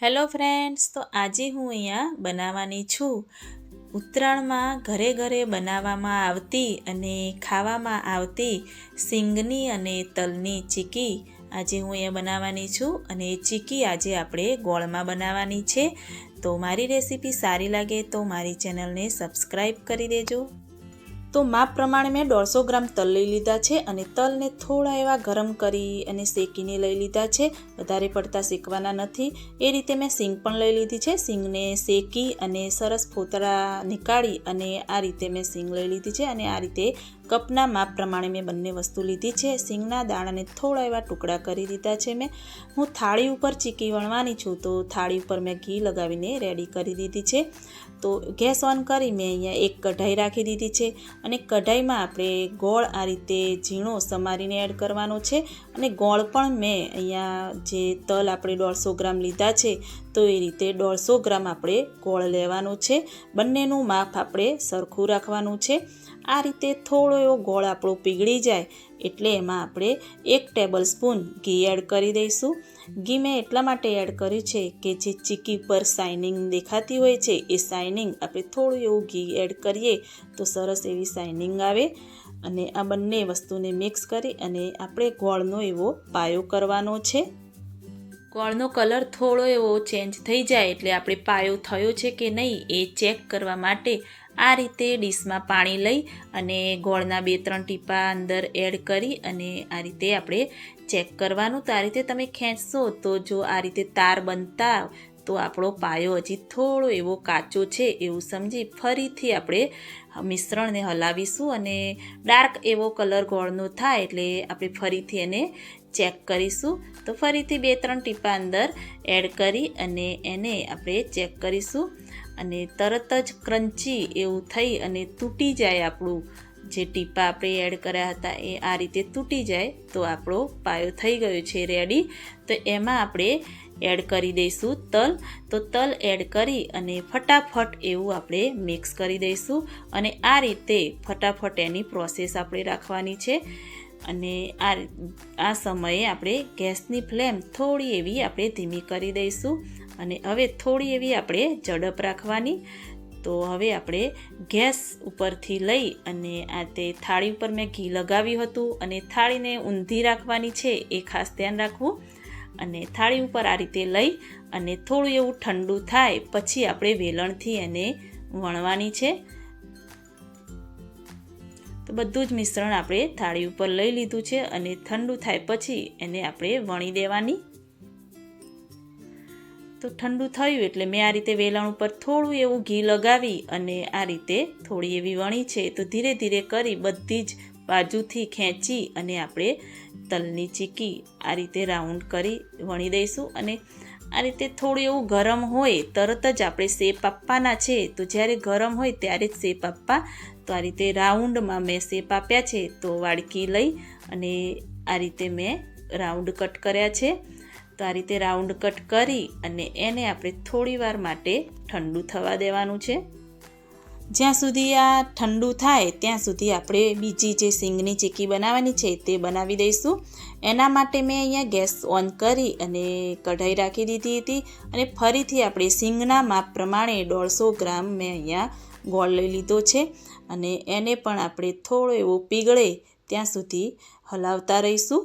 Hello friends, તો આજે હું અહીંયા બનાવવાની છું ઉત્તરાયણમાં ઘરે ઘરે બનાવવામાં આવતી અને ખાવામાં આવતી સિંગની અને તલની ચીકી આજે હું અહીંયા બનાવવાની છું. અને ચીકી આજે આપણે ગોળમાં બનાવવાની છે. તો મારી રેસીપી સારી લાગે તો મારી ચેનલને સબસ્ક્રાઈબ કરી દેજો. તો માપ પ્રમાણે મેં 150 ગ્રામ તલ લઈ લીધા છે અને તલને થોડા એવા ગરમ કરી અને શેકીને લઈ લીધા છે. વધારે પડતા શેકવાના નથી. એ રીતે મેં સિંગ પણ લઈ લીધી છે. સિંગને શેકી અને સરસ ફોતરા નીકાળી અને આ રીતે મેં સિંગ લઈ લીધી છે. અને આ રીતે કપના માપ પ્રમાણે મેં બંને વસ્તુ લીધી છે. સિંગના દાણાને થોડા એવા ટુકડા કરી દીધા છે. હું થાળી ઉપર ચીકી વણવાની છું, તો થાળી ઉપર મેં ઘી લગાવીને રેડી કરી દીધી છે. તો ગેસ ઓન કરી મેં અહીંયા એક કઢાઈ રાખી દીધી છે અને કઢાઈમાં આપણે ગોળ આ રીતે ઝીણો સમારીને એડ કરવાનો છે. અને ગોળ પણ મેં અહીંયા જે તલ આપણે 150 ગ્રામ લીધા છે, તો એ રીતે 150 ગ્રામ આપણે ગોળ લેવાનો છે. બંનેનું માપ આપણે સરખું રાખવાનું છે. આ રીતે થોડો એવો ગોળ આપણો પીગળી જાય એટલે એમાં આપણે 1 ટેબલ સ્પૂન ઘી એડ કરી દઈશું. ઘી મેં એટલા માટે એડ કર્યું છે કે જે ચીકી પર શાઇનિંગ દેખાતી હોય છે, એ શાઇનિંગ આપણે થોડું એવું ઘી એડ કરીએ તો સરસ એવી શાઇનિંગ આવે. અને આ બંને વસ્તુને મિક્સ કરી અને આપણે ગોળનો એવો પાયો કરવાનો છે. ગોળનો કલર થોડો એવો ચેન્જ થઈ જાય એટલે આપણે પાયો થયો છે કે નહીં એ ચેક કરવા માટે આ રીતે ડીશમાં પાણી લઈ અને ગોળના 2-3 ટીપા અંદર એડ કરી અને આ રીતે આપણે ચેક કરવાનું. તો આ રીતે તમે ખેંચશો તો જો આ રીતે તાર બનતા તો આપણો પાયો હજી થોડો એવો કાચો છે એવું સમજી ફરીથી આપણે મિશ્રણને હલાવીશું અને ડાર્ક એવો કલર ગોળનો થાય એટલે આપણે ફરીથી એને ચેક કરીશું. તો ફરીથી 2-3 ટીપા અંદર એડ કરી અને એને આપણે ચેક કરીશું. અને તરત જ ક્રન્ચી એવું થઈ અને તૂટી જાય આપણું જે ટીપા આપણે એડ કર્યા હતા એ આ રીતે તૂટી જાય તો આપણો પાયો થઈ ગયો છે રેડી. તો એમાં આપણે એડ કરી દઈશું તલ. તો તલ એડ કરી અને ફટાફટ એવું આપણે મિક્સ કરી દઈશું. અને આ રીતે ફટાફટ એની પ્રોસેસ આપણે રાખવાની છે. અને આ સમયે આપણે ગેસની ફ્લેમ થોડી એવી આપણે ધીમી કરી દઈશું. અને હવે થોડી એવી આપણે ઝડપ રાખવાની. તો હવે આપણે ગેસ ઉપરથી લઈ અને આ તે થાળી ઉપર મેં ઘી લગાવ્યું હતું અને થાળીને ઊંધી રાખવાની છે એ ખાસ ધ્યાન રાખવું. અને થાળી ઉપર આ રીતે લઈ અને થોડું એવું ઠંડુ થાય પછી આપણે વેલણથી એને વણવાની છે. તો બધું જ મિશ્રણ આપણે થાળી ઉપર લઈ લીધું છે અને ઠંડુ થાય પછી એને આપણે વણી દેવાની. તો ઠંડુ થયું એટલે મેં આ રીતે વેલણ ઉપર થોડું એવું ઘી લગાવી અને આ રીતે થોડી એવી વણી છે. તો ધીરે ધીરે કરી બધી જ બાજુથી ખેંચી અને આપણે તલની ચીકી આ રીતે રાઉન્ડ કરી વણી દઈશું. અને આ રીતે થોડું એવું ગરમ હોય તરત જ આપણે શેપ આપવાના છે. તો જ્યારે ગરમ હોય ત્યારે જ શેપ આપવા. તો આ રીતે રાઉન્ડમાં મેં શેપ આપ્યા છે. તો વાડકી લઈ અને આ રીતે મેં રાઉન્ડ કટ કર્યા છે. તો આ રીતે રાઉન્ડ કટ કરી અને એને આપણે થોડી વાર માટે ઠંડુ થવા દેવાનું છે. જ્યાં સુધી આ ઠંડુ થાય ત્યાં સુધી આપણે બીજી જે સિંગની ચીકી બનાવવાની છે તે બનાવી દઈશું. એના માટે મેં અહીંયા ગેસ ઓન કરી અને કઢાઈ રાખી દીધી હતી. અને ફરીથી આપણે સિંગના માપ પ્રમાણે 150 ગ્રામ મેં અહીંયા ગોળ લઈ લીધો છે. અને એને પણ આપણે થોડો એવો પીગળે ત્યાં સુધી હલાવતા રહીશું.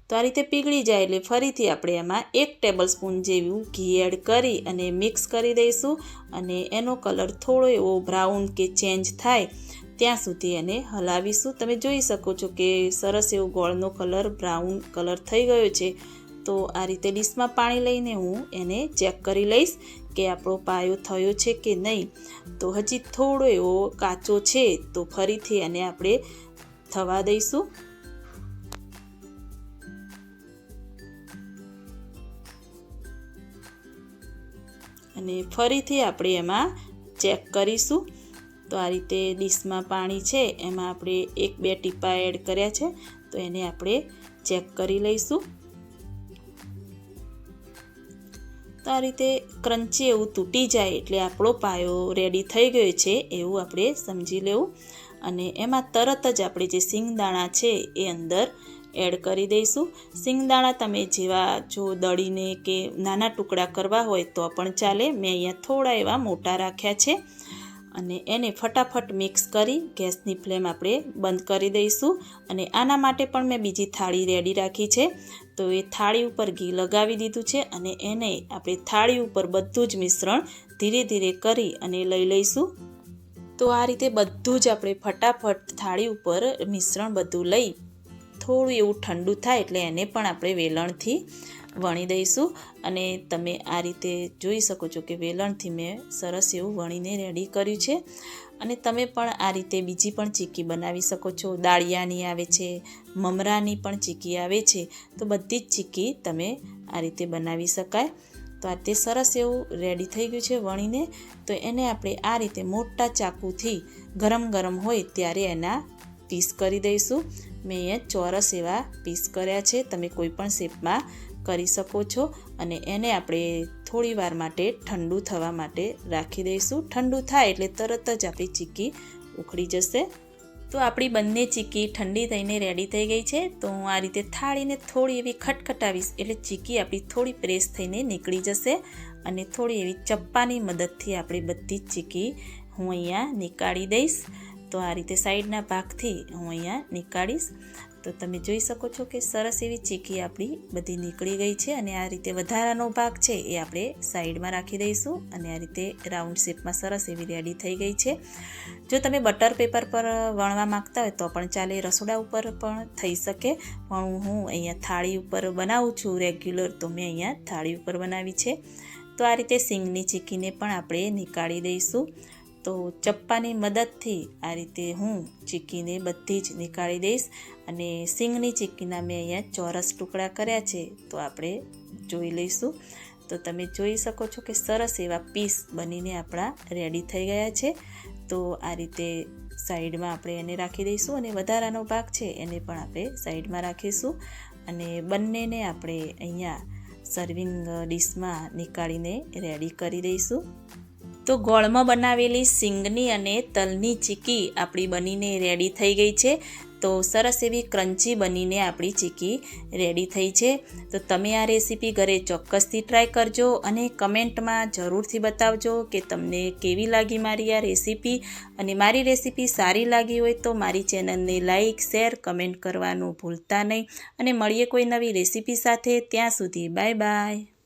તો આ રીતે પીગળી જાય એટલે ફરીથી આપણે એમાં 1 ટેબલ સ્પૂન જેવું ઘી એડ કરી અને મિક્સ કરી દઈશું. અને એનો કલર થોડો એવો બ્રાઉન કે ચેન્જ થાય ત્યાં સુધી એને હલાવીશું. તમે જોઈ શકો છો કે સરસ એવો ગોળનો કલર બ્રાઉન કલર થઈ ગયો છે. તો આ રીતે ડીશમાં પાણી લઈને હું એને ચેક કરી લઈશ કે આપણો પાયો થયો છે કે નહીં. તો હજી થોડો એવો કાચો છે તો ફરીથી એને આપણે થવા દઈશું. અને ફરીથી આપણે એમાં ચેક કરીશું. તો આ રીતે ડીશમાં પાણી છે એમાં આપણે 1-2 ટીપા એડ કર્યા છે. તો એને આપણે ચેક કરી લઈશું. તો આ રીતે ક્રન્ચી એવું તૂટી જાય એટલે આપણો પાયો રેડી થઈ ગયો છે એવું આપણે સમજી લેવું. અને એમાં તરત જ આપણે જે સિંગદાણા છે એ અંદર એડ કરી દઈશું. સિંગદાણા તમે જેવા જો દળીને કે નાના ટુકડા કરવા હોય તો પણ ચાલે. મેં અહીંયા થોડા એવા મોટા રાખ્યા છે અને એને ફટાફટ મિક્સ કરી ગેસની ફ્લેમ આપણે બંધ કરી દઈશું. અને આના માટે પણ મેં બીજી થાળી રેડી રાખી છે. તો એ થાળી ઉપર ઘી લગાવી દીધું છે અને એને આપણે થાળી ઉપર બધું જ મિશ્રણ ધીરે ધીરે કરી અને લઈ લઈશું. તો આ રીતે બધું જ આપણે ફટાફટ થાળી ઉપર મિશ્રણ બધું લઈ થોડું એવું ઠંડુ થાય એટલે એને પણ આપણે વેલણથી વણી દઈશું. અને તમે આ રીતે જોઈ શકો છો કે વેલણથી મેં સરસ એવું વણીને રેડી કર્યું છે. અને તમે પણ આ રીતે બીજી પણ ચીક્કી બનાવી શકો છો. દાળિયાની આવે છે, મમરાની પણ ચીક્કી આવે છે. તો બધી જ ચીક્કી તમે આ રીતે બનાવી શકાય. તો આ તે સરસ એવું રેડી થઈ ગયું છે વણીને. તો એને આપણે આ રીતે મોટા ચાકુથી ગરમ ગરમ હોય ત્યારે એના પીસ કરી દઈશું. મેં અહીંયા ચોરસ એવા પીસ કર્યા છે. તમે કોઈ પણ શેપમાં કરી શકો છો. અને એને આપણે થોડી વાર માટે ઠંડુ થવા માટે રાખી દઈશું. ઠંડુ થાય એટલે તરત જ આપણી ચીક્કી ઉખડી જશે. તો આપણી બંને ચીક્કી ઠંડી થઈને રેડી થઈ ગઈ છે. તો હું આ રીતે થાળીને થોડી એવી ખટખટાવીશ એટલે ચીક્કી આપણી થોડી પ્રેસ થઈને નીકળી જશે. અને થોડી એવી ચપ્પાની મદદથી આપણે બધી જ ચીક્કી હું અહીંયા નીકાળી દઈશ. તો આ રીતે સાઈડના ભાગથી હું અહીંયા નીકાળીશ. તો તમે જોઈ શકો છો કે સરસ એવી ચીક્કી આપણી બધી નીકળી ગઈ છે. અને આ રીતે વધારાનો ભાગ છે એ આપણે સાઈડમાં રાખી દઈશું. અને આ રીતે રાઉન્ડ શેપમાં સરસ એવી રેડી થઈ ગઈ છે. જો તમે બટર પેપર પર વણવા માંગતા હોય તો પણ ચાલે, રસોડા ઉપર પણ થઈ શકે. પણ હું અહીંયા થાળી ઉપર બનાવું છું રેગ્યુલર, તો મેં અહીંયા થાળી ઉપર બનાવી છે. તો આ રીતે સિંગની ચીક્કીને પણ આપણે નીકાળી દઈશું. તો ચપ્પાની મદદથી આ રીતે હું ચીક્કીને બધી જ નીકાળી દઈશ. અને સિંગની ચીક્કીના મેં અહીંયા ચોરસ ટુકડા કર્યા છે. તો આપણે જોઈ લઈશું. તો તમે જોઈ શકો છો કે સરસ એવા પીસ બનીને આપણા રેડી થઈ ગયા છે. તો આ રીતે સાઈડમાં આપણે એને રાખી દઈશું. અને વધારાનો ભાગ છે એને પણ આપણે સાઈડમાં રાખીશું. અને બંનેને આપણે અહીંયા સર્વિંગ ડીશમાં નીકાળીને રેડી કરી દઈશું. તો ગોળમાં બનાવેલી સિંગની અને તલની ચીક્કી આપણી બનીને રેડી થઈ ગઈ છે. તો સરસ એવી ક્રન્ચી બનીને આપણી ચીક્કી રેડી થઈ છે. તો તમે આ રેસીપી ઘરે ચોક્કસથી ટ્રાય કરજો અને કમેન્ટમાં જરૂરથી બતાવજો કે તમને કેવી લાગી મારી આ રેસીપી. અને મારી રેસીપી સારી લાગી હોય તો મારી ચેનલને લાઈક, શેર, કમેન્ટ કરવાનું ભૂલતા નહીં. અને મળીએ કોઈ નવી રેસીપી સાથે. ત્યાં સુધી બાય બાય.